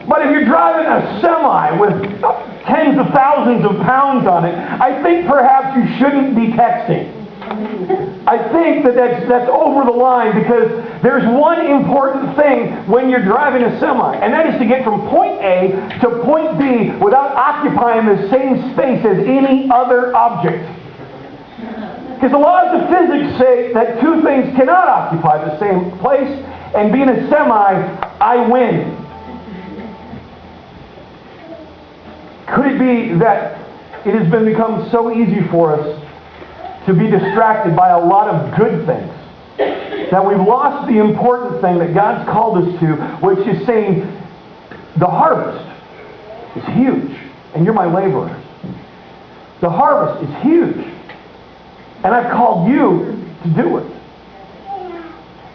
But if you're driving a semi with tens of thousands of pounds on it, I think perhaps you shouldn't be texting. I think that's over the line, because there's one important thing when you're driving a semi, and that is to get from point A to point B without occupying the same space as any other object. Because the laws of physics say that two things cannot occupy the same place, and being a semi, I win. Could it be that it has become so easy for us to be distracted by a lot of good things that we've lost the important thing that God's called us to, which is saying the harvest is huge, and you're my laborers. The harvest is huge, and I've called you to do it.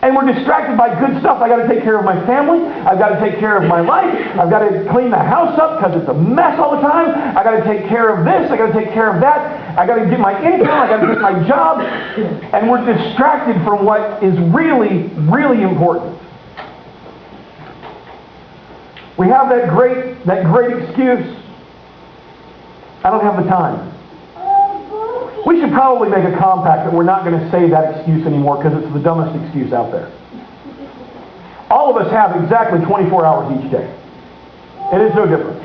And we're distracted by good stuff. I've got to take care of my family. I've got to take care of my life. I've got to clean the house up because it's a mess all the time. I've got to take care of this. I've got to take care of that. I've got to get my income. I've got to get my job. And we're distracted from what is really, really important. We have that great excuse. I don't have the time. We should probably make a compact that we're not going to say that excuse anymore, because it's the dumbest excuse out there. All of us have exactly 24 hours each day. It is no different.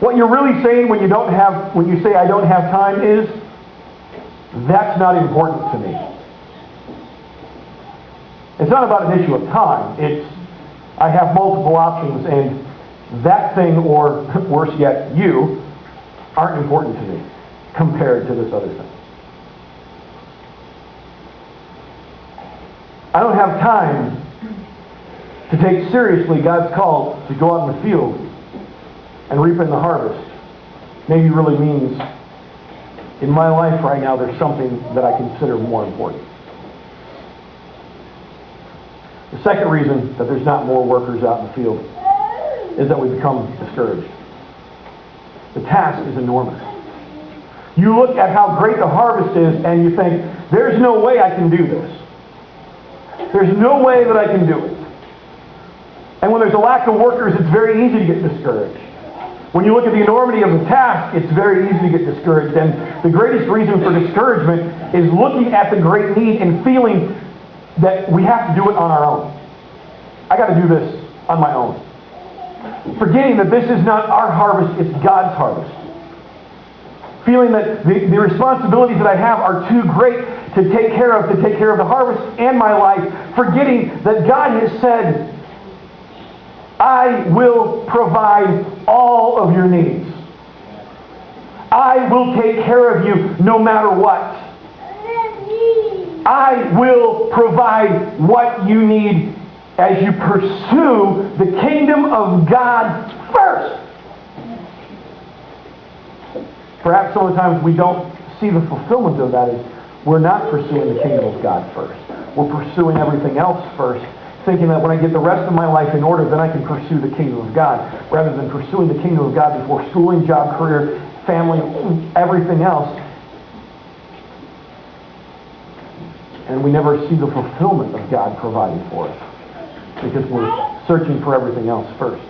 What you're really saying when you say I don't have time is, that's not important to me. It's not about an issue of time. It's, I have multiple options, and that thing, or worse yet, you, aren't important to me compared to this other thing. I don't have time to take seriously God's call to go out in the field and reap in the harvest. Maybe really means, in my life right now, there's something that I consider more important. The second reason that there's not more workers out in the field is that we become discouraged. The task is enormous. You look at how great the harvest is and you think, there's no way I can do this. There's no way that I can do it. And when there's a lack of workers, it's very easy to get discouraged. When you look at the enormity of the task, it's very easy to get discouraged. And the greatest reason for discouragement is looking at the great need and feeling that we have to do it on our own. I got to do this on my own. Forgetting that this is not our harvest, it's God's harvest. Feeling that the responsibilities that I have are too great to take care of the harvest and my life. Forgetting that God has said, I will provide all of your needs. I will take care of you no matter what. I will provide what you need as you pursue the kingdom of God first. Perhaps some of the times we don't see the fulfillment of that as we're not pursuing the kingdom of God first. We're pursuing everything else first, thinking that when I get the rest of my life in order, then I can pursue the kingdom of God, rather than pursuing the kingdom of God before schooling, job, career, family, everything else. And we never see the fulfillment of God providing for us, because we're searching for everything else first.